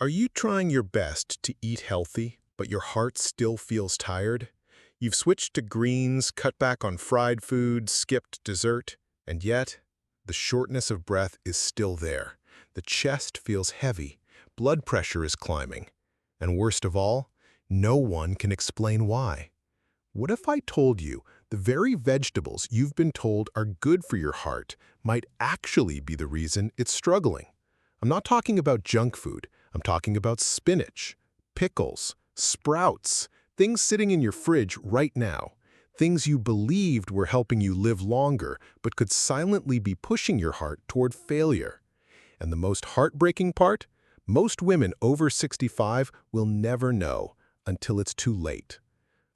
Are you trying your best to eat healthy, but your heart still feels tired? You've switched to greens, cut back on fried foods, skipped dessert, and yet the shortness of breath is still there. The chest feels heavy, blood pressure is climbing, and worst of all, no one can explain why. What if I told you the very vegetables you've been told are good for your heart might actually be the reason it's struggling? I'm not talking about junk food. I'm talking about spinach, pickles, sprouts, things sitting in your fridge right now, things you believed were helping you live longer but could silently be pushing your heart toward failure. And the most heartbreaking part? Most women over 65 will never know until it's too late.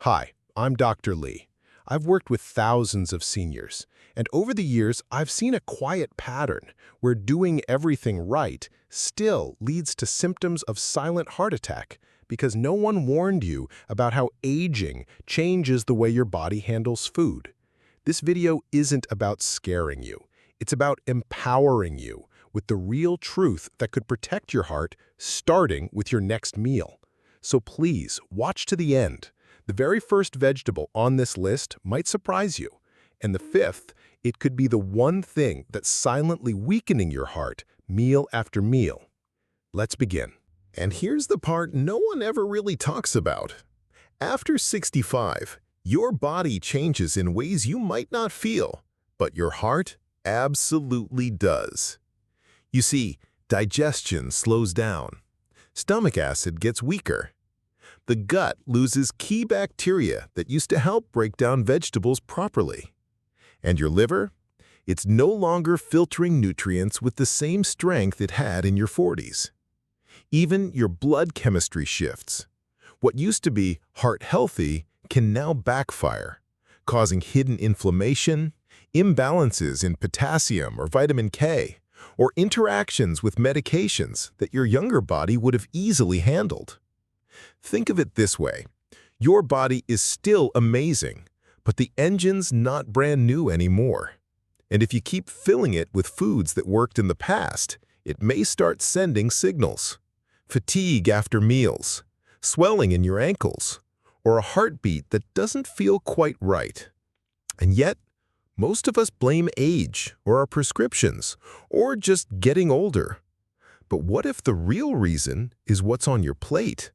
Hi, I'm Dr. Lee. I've worked with thousands of seniors, and over the years, I've seen a quiet pattern where doing everything right still leads to symptoms of silent heart attack because no one warned you about how aging changes the way your body handles food. This video isn't about scaring you. It's about empowering you with the real truth that could protect your heart, starting with your next meal. So please, watch to the end. The very first vegetable on this list might surprise you, and the fifth, it could be the one thing that's silently weakening your heart meal after meal. Let's begin. And here's the part no one ever really talks about. After 65, your body changes in ways you might not feel, but your heart absolutely does. You see, digestion slows down. Stomach acid gets weaker. The gut loses key bacteria that used to help break down vegetables properly. And your liver? It's no longer filtering nutrients with the same strength it had in your 40s. Even your blood chemistry shifts. What used to be heart healthy can now backfire, causing hidden inflammation, imbalances in potassium or vitamin K, or interactions with medications that your younger body would have easily handled. Think of it this way. Your body is still amazing, but the engine's not brand new anymore. And if you keep filling it with foods that worked in the past, it may start sending signals. Fatigue after meals, swelling in your ankles, or a heartbeat that doesn't feel quite right. And yet, most of us blame age or our prescriptions, or just getting older. But what if the real reason is what's on your plate?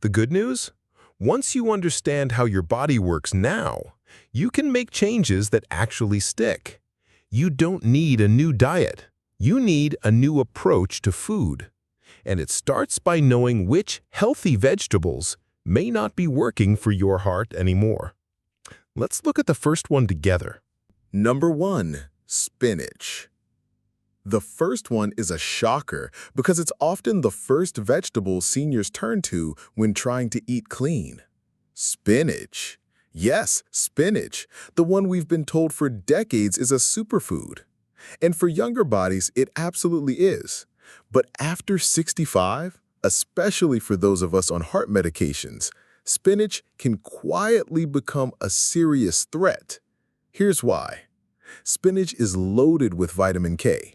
The good news? Once you understand how your body works now, you can make changes that actually stick. You don't need a new diet. You need a new approach to food. And it starts by knowing which healthy vegetables may not be working for your heart anymore. Let's look at the first one together. Number 1. Spinach. The first one is a shocker because it's often the first vegetable seniors turn to when trying to eat clean. Spinach. Yes, spinach, the one we've been told for decades is a superfood. And for younger bodies, it absolutely is. But after 65, especially for those of us on heart medications, spinach can quietly become a serious threat. Here's why. Spinach is loaded with vitamin K.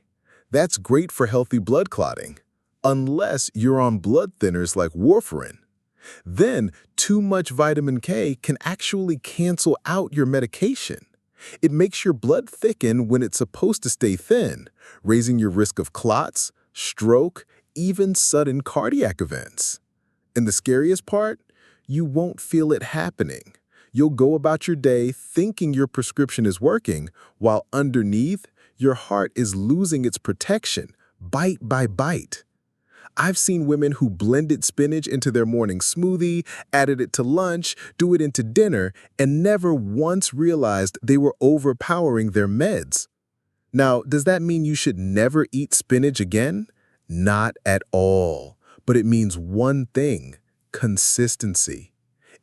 That's great for healthy blood clotting, unless you're on blood thinners like warfarin. Then, too much vitamin K can actually cancel out your medication. It makes your blood thicken when it's supposed to stay thin, raising your risk of clots, stroke, even sudden cardiac events. And the scariest part? You won't feel it happening. You'll go about your day thinking your prescription is working, while underneath, your heart is losing its protection, bite by bite. I've seen women who blended spinach into their morning smoothie, added it to lunch, do it into dinner, and never once realized they were overpowering their meds. Now, does that mean you should never eat spinach again? Not at all. But it means one thing: consistency.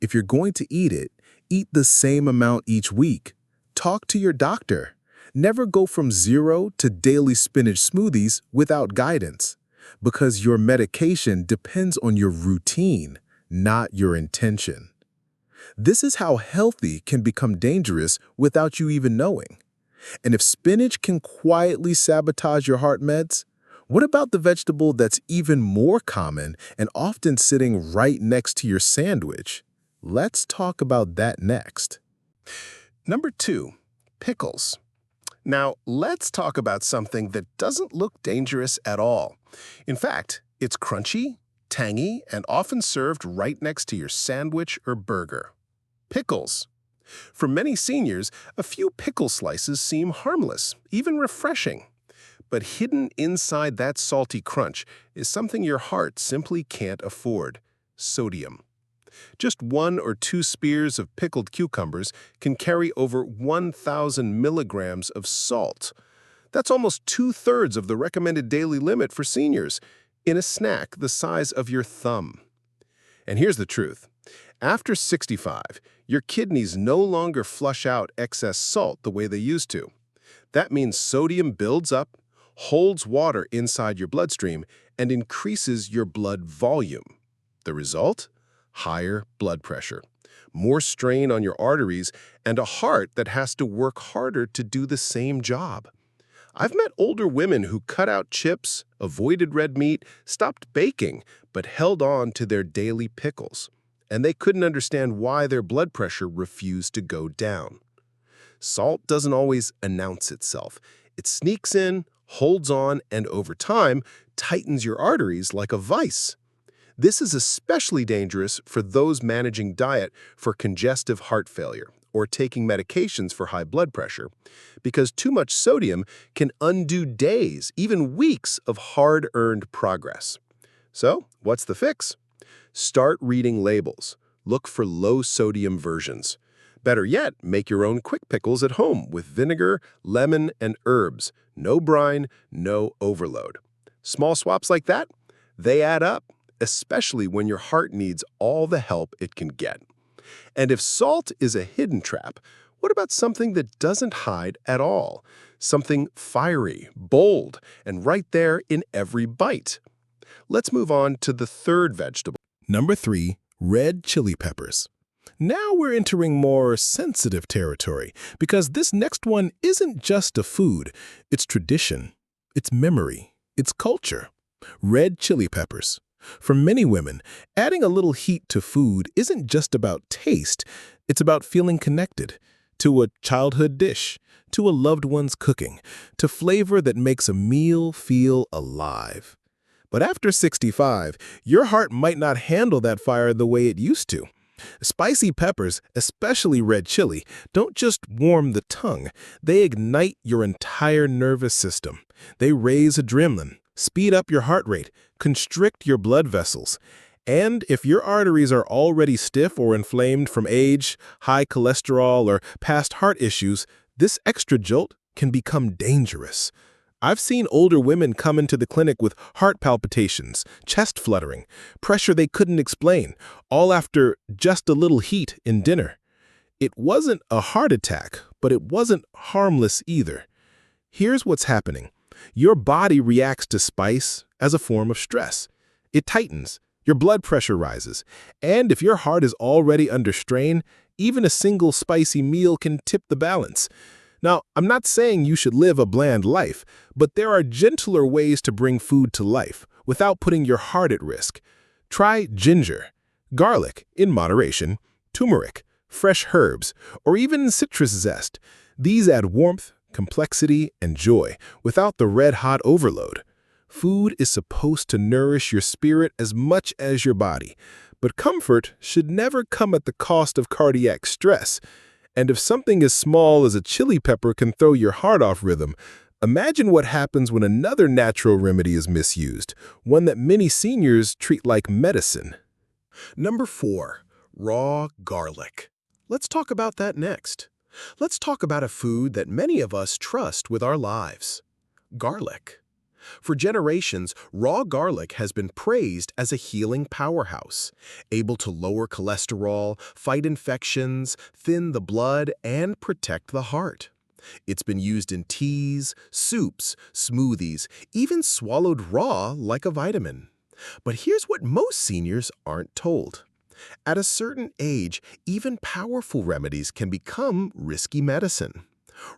If you're going to eat it, eat the same amount each week. Talk to your doctor. Never go from 0 to daily spinach smoothies without guidance, because your medication depends on your routine, not your intention. This is how healthy can become dangerous without you even knowing. And if spinach can quietly sabotage your heart meds, What about the vegetable that's even more common and often sitting right next to your sandwich? Let's talk about that next. Number 2, pickles. Now, let's talk about something that doesn't look dangerous at all. In fact, it's crunchy, tangy, and often served right next to your sandwich or burger. Pickles. For many seniors, a few pickle slices seem harmless, even refreshing. But hidden inside that salty crunch is something your heart simply can't afford: sodium. Just 1 or 2 spears of pickled cucumbers can carry over 1,000 milligrams of salt. That's almost 2/3 of the recommended daily limit for seniors, in a snack the size of your thumb. And here's the truth. After 65, your kidneys no longer flush out excess salt the way they used to. That means sodium builds up, holds water inside your bloodstream, and increases your blood volume. The result? Higher blood pressure, more strain on your arteries, and a heart that has to work harder to do the same job. I've met older women who cut out chips, avoided red meat, stopped baking, but held on to their daily pickles. And they couldn't understand why their blood pressure refused to go down. Salt doesn't always announce itself. It sneaks in, holds on, and over time, tightens your arteries like a vice. This is especially dangerous for those managing diet for congestive heart failure or taking medications for high blood pressure, because too much sodium can undo days, even weeks of hard-earned progress. So, what's the fix? Start reading labels. Look for low-sodium versions. Better yet, make your own quick pickles at home with vinegar, lemon, and herbs. No brine, no overload. Small swaps like that, they add up, especially when your heart needs all the help it can get. And if salt is a hidden trap, what about something that doesn't hide at all? Something fiery, bold, and right there in every bite. Let's move on to the third vegetable. Number 3, red chili peppers. Now we're entering more sensitive territory, because this next one isn't just a food, it's tradition, it's memory, it's culture. Red chili peppers. For many women, adding a little heat to food isn't just about taste, it's about feeling connected to a childhood dish, to a loved one's cooking, to flavor that makes a meal feel alive. But after 65, your heart might not handle that fire the way it used to. Spicy peppers, especially red chili, don't just warm the tongue, they ignite your entire nervous system. They raise adrenaline, speed up your heart rate, constrict your blood vessels. And if your arteries are already stiff or inflamed from age, high cholesterol, or past heart issues, this extra jolt can become dangerous. I've seen older women come into the clinic with heart palpitations, chest fluttering, pressure they couldn't explain, all after just a little heat in dinner. It wasn't a heart attack, but it wasn't harmless either. Here's what's happening. Your body reacts to spice as a form of stress. It tightens, your blood pressure rises, and if your heart is already under strain, even a single spicy meal can tip the balance. Now, I'm not saying you should live a bland life, but there are gentler ways to bring food to life without putting your heart at risk. Try ginger, garlic in moderation, turmeric, fresh herbs, or even citrus zest. These add warmth, complexity, and joy without the red-hot overload. Food is supposed to nourish your spirit as much as your body, but comfort should never come at the cost of cardiac stress. And if something as small as a chili pepper can throw your heart off rhythm, imagine what happens when another natural remedy is misused, one that many seniors treat like medicine. Number 4, raw garlic. Let's talk about that next. Let's talk about a food that many of us trust with our lives: garlic. For generations, raw garlic has been praised as a healing powerhouse, able to lower cholesterol, fight infections, thin the blood, and protect the heart. It's been used in teas, soups, smoothies, even swallowed raw like a vitamin. But here's what most seniors aren't told. At a certain age, even powerful remedies can become risky medicine.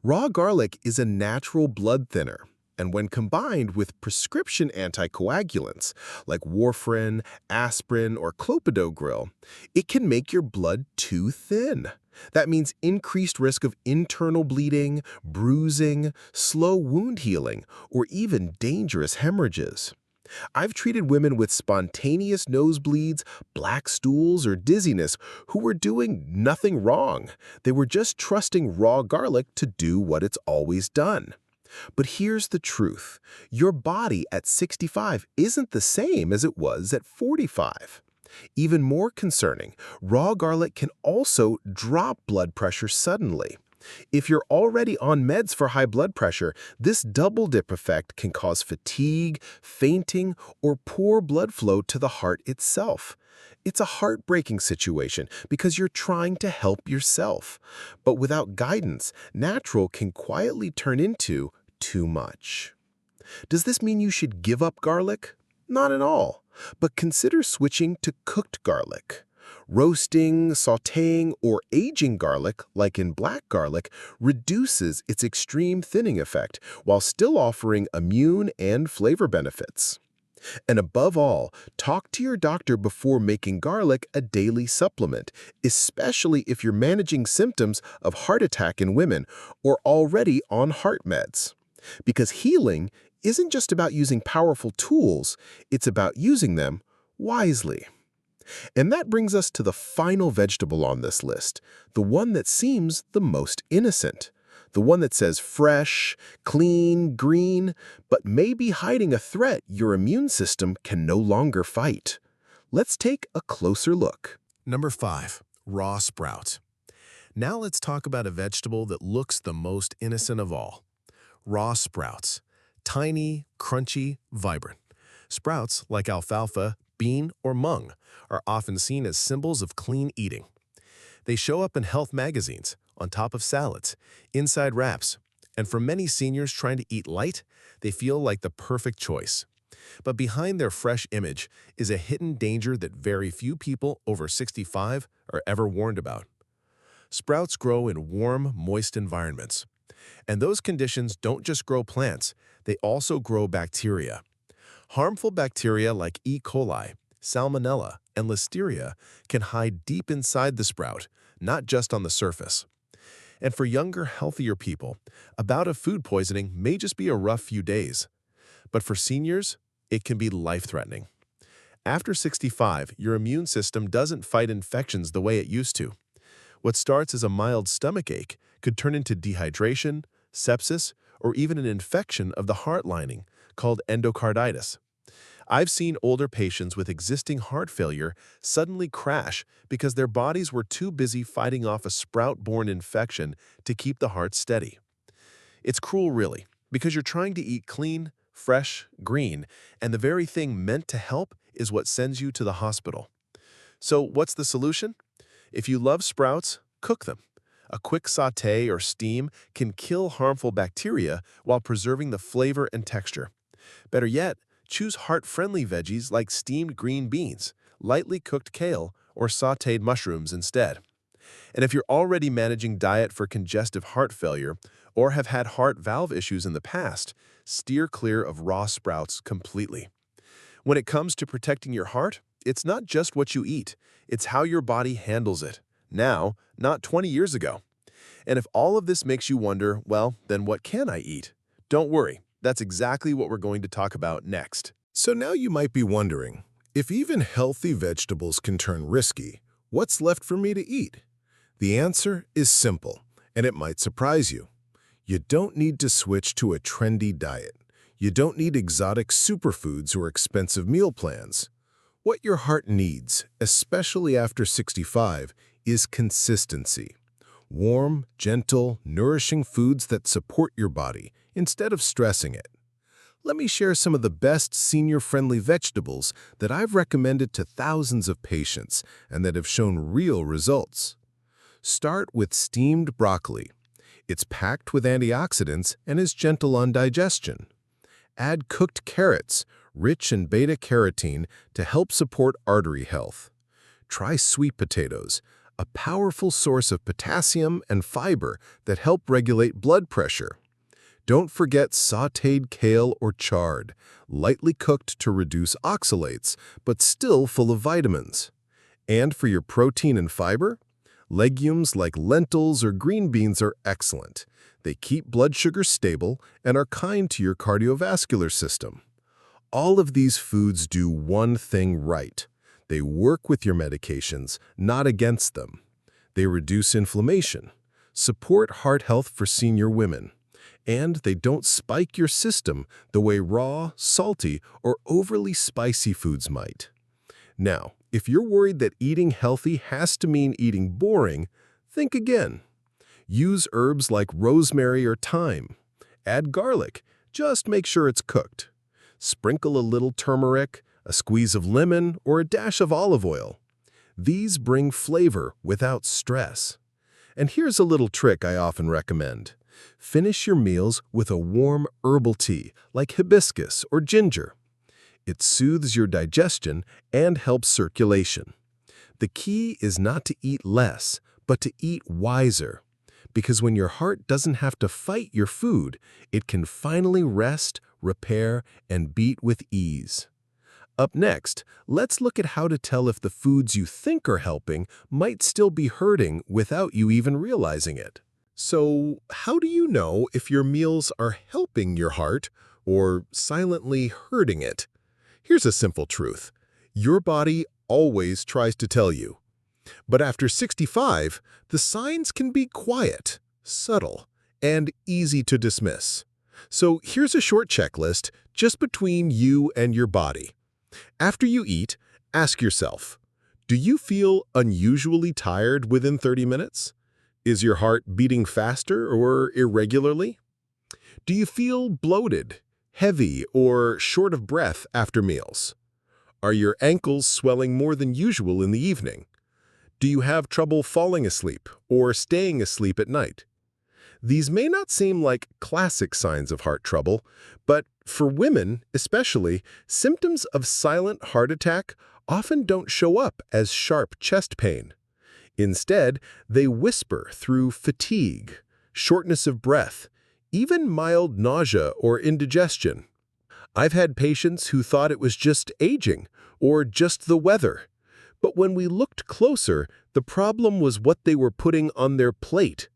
Raw garlic is a natural blood thinner, And when combined with prescription anticoagulants like warfarin, aspirin, or clopidogrel, it can make your blood too thin. That means increased risk of internal bleeding, bruising, slow wound healing, or even dangerous hemorrhages. I've treated women with spontaneous nosebleeds, black stools, or dizziness who were doing nothing wrong. They were just trusting raw garlic to do what it's always done. But here's the truth. Your body at 65 isn't the same as it was at 45. Even more concerning, raw garlic can also drop blood pressure suddenly. If you're already on meds for high blood pressure, this double-dip effect can cause fatigue, fainting, or poor blood flow to the heart itself. It's a heartbreaking situation because you're trying to help yourself. But without guidance, natural can quietly turn into too much. Does this mean you should give up garlic? Not at all. But consider switching to cooked garlic. Roasting, sautéing, or aging garlic, like in black garlic, reduces its extreme thinning effect while still offering immune and flavor benefits. And above all, talk to your doctor before making garlic a daily supplement, especially if you're managing symptoms of heart attack in women or already on heart meds. Because healing isn't just about using powerful tools, it's about using them wisely. And that brings us to the final vegetable on this list, the one that seems the most innocent, the one that says fresh, clean, green, but may be hiding a threat your immune system can no longer fight. Let's take a closer look. Number 5. Raw sprout. Now let's talk about a vegetable that looks the most innocent of all. Raw sprouts. Tiny, crunchy, vibrant. Sprouts, like alfalfa, bean, or mung, are often seen as symbols of clean eating. They show up in health magazines, on top of salads, inside wraps, and for many seniors trying to eat light, they feel like the perfect choice. But behind their fresh image is a hidden danger that very few people over 65 are ever warned about. Sprouts grow in warm, moist environments. And those conditions don't just grow plants, they also grow bacteria. Harmful bacteria like E. coli, Salmonella, and Listeria can hide deep inside the sprout, not just on the surface. And for younger, healthier people, a bout of food poisoning may just be a rough few days. But for seniors, it can be life-threatening. After 65, your immune system doesn't fight infections the way it used to. What starts as a mild stomach ache could turn into dehydration, sepsis, or even an infection of the heart lining called endocarditis. I've seen older patients with existing heart failure suddenly crash because their bodies were too busy fighting off a sprout-borne infection to keep the heart steady. It's cruel, really, because you're trying to eat clean, fresh, green, and the very thing meant to help is what sends you to the hospital. So what's the solution? If you love sprouts, cook them. A quick sauté or steam can kill harmful bacteria while preserving the flavor and texture. Better yet, choose heart-friendly veggies like steamed green beans, lightly cooked kale, or sautéed mushrooms instead. And if you're already managing diet for congestive heart failure or have had heart valve issues in the past, steer clear of raw sprouts completely. When it comes to protecting your heart, it's not just what you eat, it's how your body handles it. Now, not 20 years ago. And if all of this makes you wonder, well, then what can I eat? Don't worry, that's exactly what we're going to talk about next. So now you might be wondering, if even healthy vegetables can turn risky, what's left for me to eat? The answer is simple, and it might surprise you. You don't need to switch to a trendy diet. You don't need exotic superfoods or expensive meal plans. What your heart needs, especially after 65, is consistency. Warm, gentle, nourishing foods that support your body instead of stressing it. Let me share some of the best senior-friendly vegetables that I've recommended to thousands of patients and that have shown real results. Start with steamed broccoli. It's packed with antioxidants and is gentle on digestion. Add cooked carrots, rich in beta-carotene, to help support artery health. Try sweet potatoes, a powerful source of potassium and fiber that help regulate blood pressure. Don't forget sautéed kale or chard, lightly cooked to reduce oxalates, but still full of vitamins. And for your protein and fiber, legumes like lentils or green beans are excellent. They keep blood sugar stable and are kind to your cardiovascular system. All of these foods do one thing right. They work with your medications, not against them. They reduce inflammation, support heart health for senior women, and they don't spike your system the way raw, salty, or overly spicy foods might. Now, if you're worried that eating healthy has to mean eating boring, think again. Use herbs like rosemary or thyme. Add garlic. Just make sure it's cooked. Sprinkle a little turmeric, a squeeze of lemon, or a dash of olive oil. These bring flavor without stress. And here's a little trick I often recommend. Finish your meals with a warm herbal tea like hibiscus or ginger. It soothes your digestion and helps circulation. The key is not to eat less, but to eat wiser. Because when your heart doesn't have to fight your food, it can finally rest, repair, and beat with ease. Up next, let's look at how to tell if the foods you think are helping might still be hurting without you even realizing it. So, how do you know if your meals are helping your heart or silently hurting it? Here's a simple truth. Your body always tries to tell you. But after 65, the signs can be quiet, subtle, and easy to dismiss. So here's a short checklist just between you and your body. After you eat, ask yourself, do you feel unusually tired within 30 minutes? Is your heart beating faster or irregularly? Do you feel bloated, heavy, or short of breath after meals? Are your ankles swelling more than usual in the evening? Do you have trouble falling asleep or staying asleep at night? These may not seem like classic signs of heart trouble, but for women especially, symptoms of silent heart attack often don't show up as sharp chest pain. Instead, they whisper through fatigue, shortness of breath, even mild nausea or indigestion. I've had patients who thought it was just aging or just the weather. But when we looked closer, the problem was what they were putting on their plate.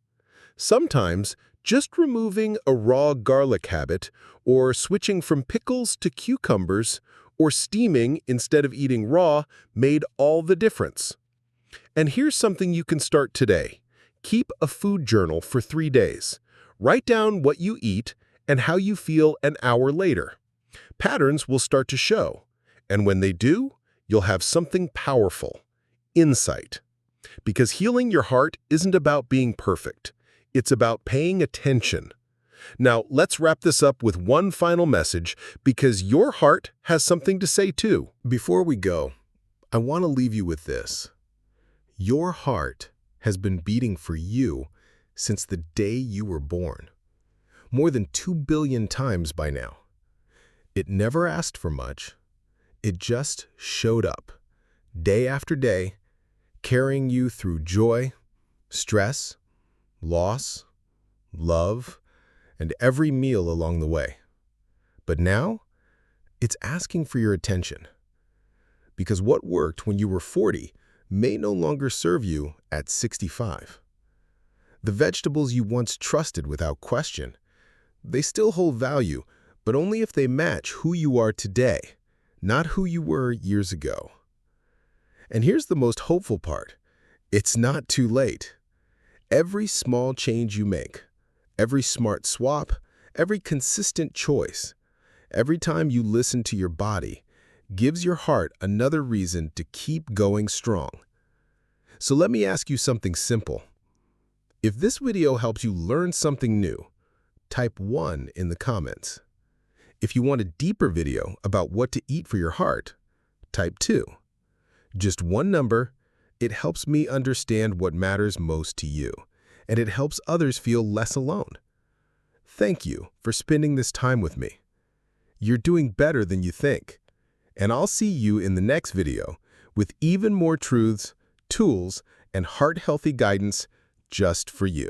Sometimes, just removing a raw garlic habit, or switching from pickles to cucumbers, or steaming instead of eating raw made all the difference. And here's something you can start today. Keep a food journal for 3 days. Write down what you eat and how you feel an hour later. Patterns will start to show, and when they do, you'll have something powerful, insight. Because healing your heart isn't about being perfect. It's about paying attention. Now, let's wrap this up with one final message, because your heart has something to say too. Before we go, I want to leave you with this. Your heart has been beating for you since the day you were born. More than 2 billion times by now. It never asked for much. It just showed up, day after day, carrying you through joy, stress, loss, love, and every meal along the way. But now, it's asking for your attention. Because what worked when you were 40 may no longer serve you at 65. The vegetables you once trusted without question, they still hold value, but only if they match who you are today, not who you were years ago. And here's the most hopeful part. It's not too late. Every small change you make, every smart swap, every consistent choice, every time you listen to your body, gives your heart another reason to keep going strong. So let me ask you something simple. If this video helps you learn something new, type 1 in the comments. If you want a deeper video about what to eat for your heart, type 2. Just one number, it helps me understand what matters most to you, and it helps others feel less alone. Thank you for spending this time with me. You're doing better than you think. And I'll see you in the next video with even more truths, tools, and heart-healthy guidance just for you.